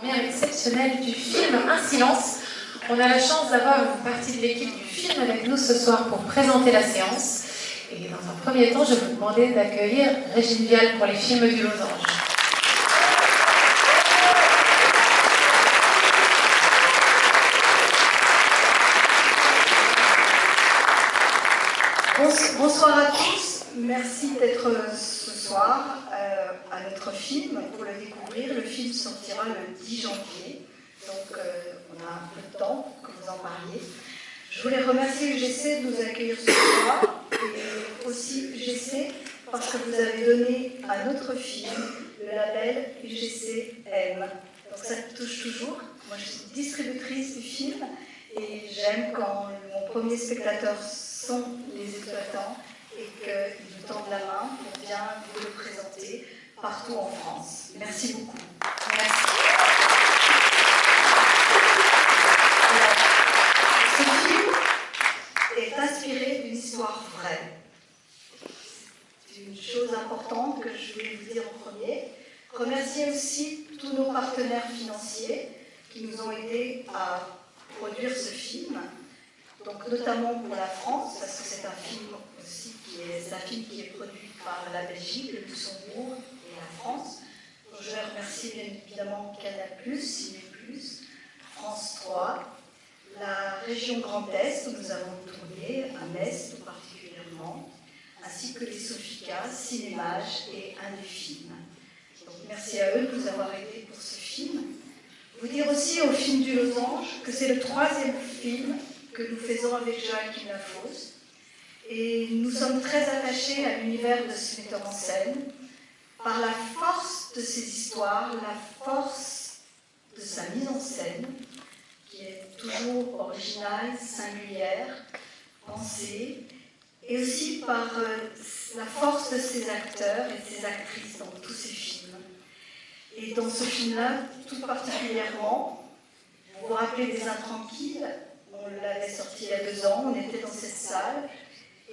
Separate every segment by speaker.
Speaker 1: première exceptionnelle du film Un silence. On a la chance d'avoir une partie de l'équipe du film avec nous ce soir pour présenter la séance. Et dans un premier temps, je vais vous demander d'accueillir Régine Vial pour les films du Losange.
Speaker 2: Bonsoir à tous, merci d'être ce soir à notre film pour le découvrir. Le film sortira le 10 janvier, donc on a un peu de temps que vous en parliez. Je voulais remercier UGC de nous accueillir ce soir et aussi UGC parce que vous avez donné à notre film le label UGC-M. Donc ça me touche toujours. Moi je suis distributrice du film et j'aime quand mon premier spectateur sont les exploitants et qu'ils nous tendent la main pour bien vous le présenter partout en France. Merci beaucoup. Merci. Ce film est inspiré d'une histoire vraie. C'est une chose importante que je voulais vous dire en premier. Remercier aussi tous nos partenaires financiers qui nous ont aidés à produire ce film. Donc, notamment pour la France, parce que c'est un film aussi qui est produit par la Belgique, le Luxembourg et la France. Donc, je vais remercier bien évidemment Canal+, Ciné+, France 3, la région Grand Est où nous avons tourné, à Metz tout particulièrement, ainsi que les Sofica, Cinémage et Indéfilm. Donc merci à eux de nous avoir aidés pour ce film. Vous dire aussi au film du Losange que c'est le 3e film que nous faisons avec Joachim Lafosse. Et nous sommes très attachés à l'univers de ce metteur en scène, par la force de ses histoires, la force de sa mise en scène, qui est toujours originale, singulière, pensée, et aussi par la force de ses acteurs et de ses actrices dans tous ses films. Et dans ce film-là, tout particulièrement, vous vous rappelez des Intranquilles, on l'avait sorti il y a 2 ans, on était dans cette salle.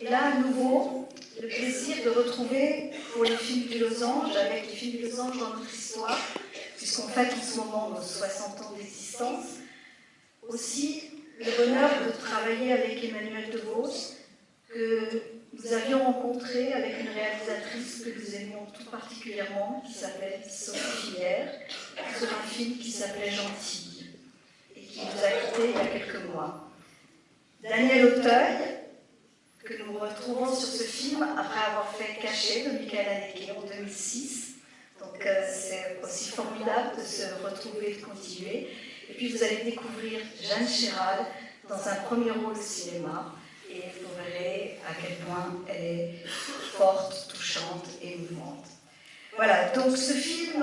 Speaker 2: Et là, à nouveau, le plaisir de retrouver pour les films du Losange, avec les films du Losange dans notre histoire, puisqu'on fête en ce moment nos 60 ans d'existence, aussi le bonheur de travailler avec Emmanuelle DeVos, que nous avions rencontré avec une réalisatrice que nous aimions tout particulièrement, qui s'appelle Sophie Filière, sur un film qui s'appelait Gentille, et qui nous a quittés il y a quelques mois. Daniel Auteuil, que nous retrouvons sur ce film après avoir fait Caché de Michael Haneke en 2006. Donc c'est aussi formidable de se retrouver et de continuer. Et puis vous allez découvrir Jeanne Chéral dans un premier rôle au cinéma, et vous verrez à quel point elle est forte, touchante et émouvante. Voilà, donc ce film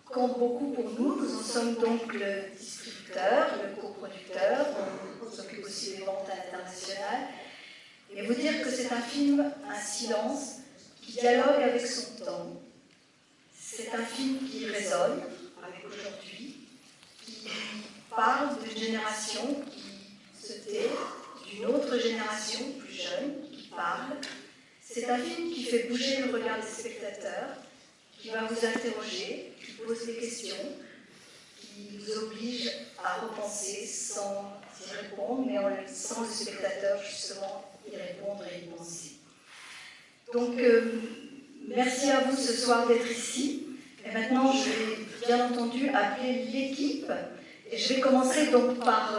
Speaker 2: compte beaucoup pour nous. Nous en sommes donc le distributeur, le coproducteur, on s'occupe aussi des ventes à l'international. Et vous dire que c'est un film, un silence, qui dialogue avec son temps. C'est un film qui résonne avec aujourd'hui, qui parle d'une génération qui se tait, d'une autre génération plus jeune qui parle. C'est un film qui fait bouger le regard des spectateurs, qui va vous interroger, qui pose des questions, qui vous oblige à repenser sans y répondre, mais en laissant le spectateur justement y répondre et y penser. Donc, merci à vous ce soir d'être ici. Et maintenant, je vais bien entendu appeler l'équipe. Et je vais commencer donc par...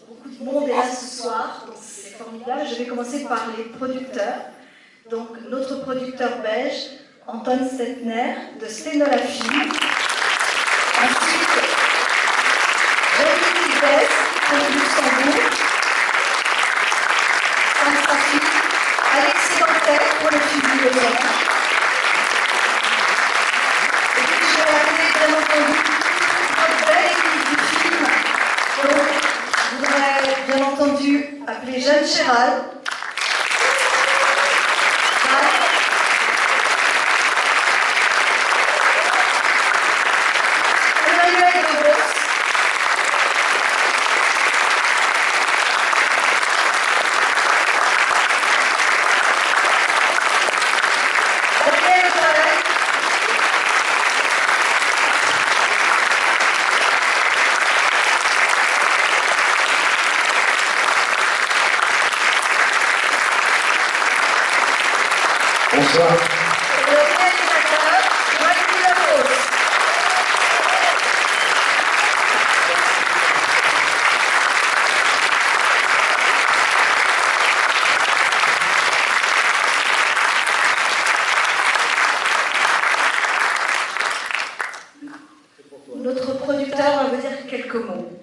Speaker 2: beaucoup de monde est là ce soir, donc c'est formidable. Je vais commencer par les producteurs. Donc, notre producteur belge, Anton Stettner, de Stenola Film. Ensuite, Rémi Silvestre, de Luxembourg. Alexis Dantec pour le film du Losange. Et puis je vais appeler bien entendu notre belle équipe du film. Donc je voudrais bien entendu appeler Jeanne Chéral. Emmanuelle DeVos.
Speaker 3: Bonsoir.
Speaker 2: Et le réalisateur, Joachim Lafosse. Notre producteur va vous dire quelques mots.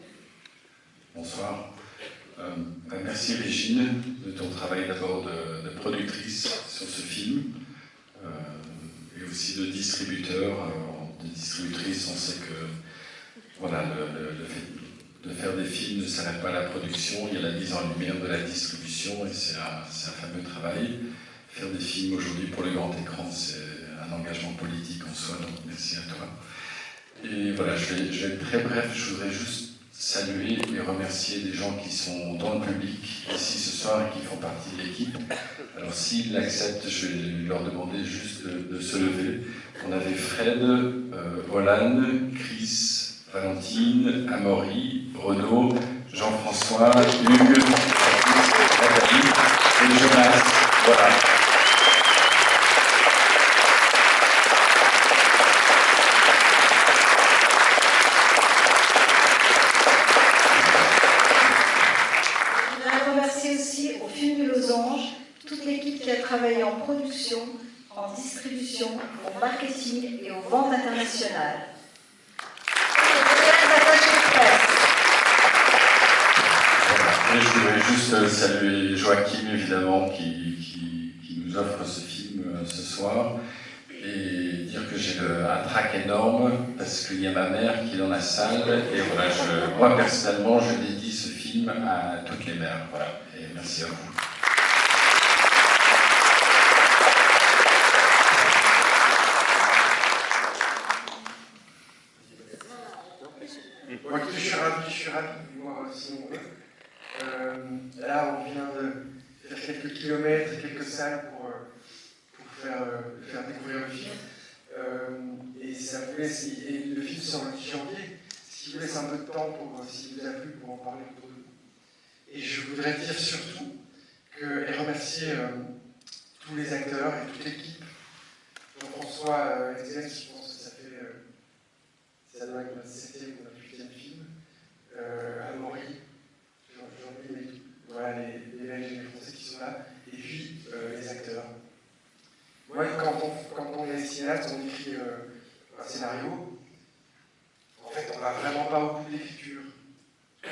Speaker 4: Bonsoir. Merci Régine de ton travail d'abord de productrice sur ce film et aussi de distributeur, de distributrice. On sait que voilà, le fait de faire des films ne s'arrête pas à la production, il y a la mise en lumière de la distribution et c'est un fameux travail. Faire des films aujourd'hui pour le grand écran, c'est un engagement politique en soi, donc merci à toi. Et voilà, je vais être très bref, je voudrais juste saluer et remercier des gens qui sont dans le public ici ce soir et qui font partie de l'équipe. Alors s'ils l'acceptent, je vais leur demander juste de se lever. On avait Fred, Olan, Chris, Valentine, Amaury, Renaud, Jean-François, Hugues, Nathalie et Jonas. Voilà.
Speaker 2: Qui a travaillé en production, en distribution, au marketing et aux ventes internationales.
Speaker 4: Et je voudrais juste saluer Joachim, évidemment, qui nous offre ce film ce soir, et dire que j'ai un trac énorme, parce qu'il y a ma mère qui est dans la salle, et voilà, moi personnellement, je dédie ce film à toutes les mères. Voilà, et merci à vous.
Speaker 5: Moi, je suis ravi de voir Simon. Là, on vient de faire quelques kilomètres, quelques salles pour faire découvrir le film. Et le film sort le 10 janvier, ce qui vous laisse un peu de temps pour, s'il vous a plu, pour en parler autour de vous. Et je voudrais dire surtout et remercier tous les acteurs et toute l'équipe. Jean-François Exel, je pense que ça doit être notre 7e ou notre 8e film. Amaury, Jean-Louis, voilà, les Belges et les Français qui sont là. Et puis les acteurs. Moi, quand on est cinéaste, on écrit un scénario. En fait, on va vraiment pas au bout de l'écriture.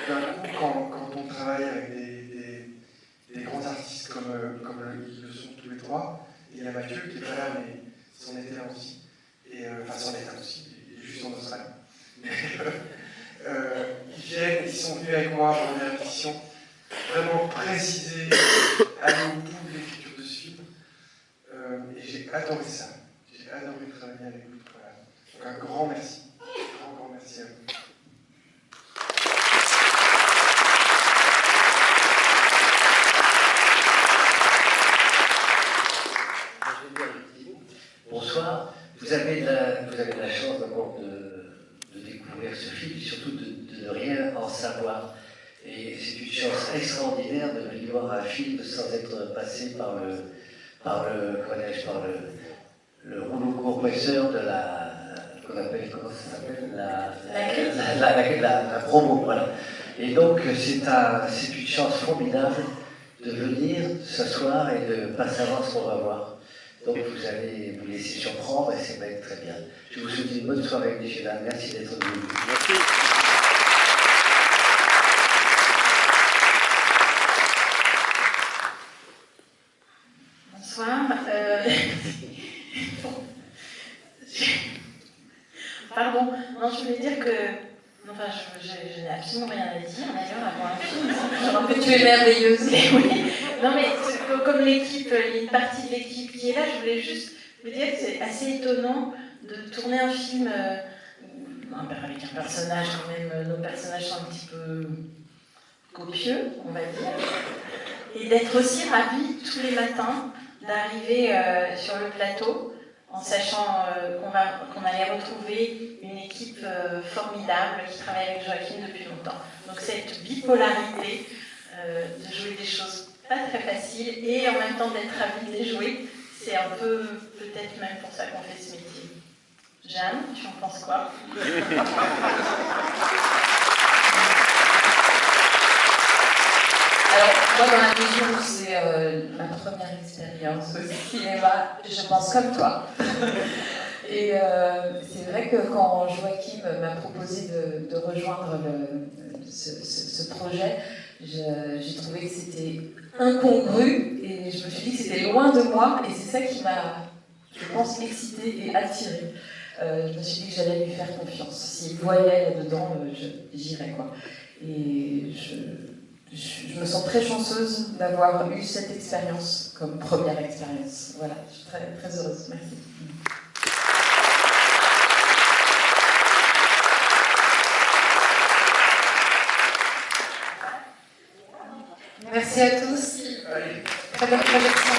Speaker 5: D'un coup, quand on travaille avec des grands artistes comme ils le sont tous les trois, et il y a Mathieu qui n'est pas là, mais c'en était là aussi. Enfin, c'en est là aussi, il est juste en Australie. Ils sont venus avec moi pour une répétition, vraiment préciser, aller au bout de l'écriture de ce film. Et j'ai adoré ça. J'ai adoré travailler avec vous. Voilà. Donc un grand merci. Un grand merci à vous.
Speaker 3: Bonsoir. Vous avez de la chance d'abord de découvrir ce film, et surtout de ne rien en savoir. Et c'est une chance extraordinaire de venir voir un film sans être passé par le rouleau compresseur de qu'on appelle, comment ça s'appelle, la promo, voilà. Et donc c'est une chance formidable de venir ce soir et de ne pas savoir ce qu'on va voir. Donc vous allez vous laisser surprendre et ça va être très bien. Je vous souhaite une bonne soirée, messieurs, dames. Merci d'être venus. Merci.
Speaker 6: Bonsoir. Pardon, non, je voulais dire que. Enfin, je n'ai absolument rien à dire. D'ailleurs, avant un film.
Speaker 1: Alors que tu es merveilleuse.
Speaker 6: Oui. Non, mais comme l'équipe, une partie de l'équipe qui est là, je voulais juste vous dire que c'est assez étonnant de tourner un film avec un personnage, quand même, nos personnages sont un petit peu copieux, on va dire, et d'être aussi ravis tous les matins d'arriver sur le plateau en sachant qu'on allait retrouver une équipe formidable qui travaille avec Joachim depuis longtemps. Donc cette bipolarité de jouer des choses pas très faciles et en même temps d'être ravis de les jouer, c'est un peu peut-être même pour ça qu'on fait ce métier. Jeanne, tu en penses quoi?
Speaker 7: Alors, moi, dans la mesure où c'est ma première expérience au cinéma, je pense comme toi. Et c'est vrai que quand Joachim m'a proposé de rejoindre ce projet, j'ai trouvé que c'était incongru et je me suis dit que c'était loin de moi et c'est ça qui m'a, je pense, excitée et attirée. Je me suis dit que j'allais lui faire confiance. S'il voyait là-dedans, j'irais quoi. Et je me sens très chanceuse d'avoir eu cette expérience comme première expérience. Voilà, je suis très, très heureuse. Merci.
Speaker 1: Merci à tous. Très bonne projection.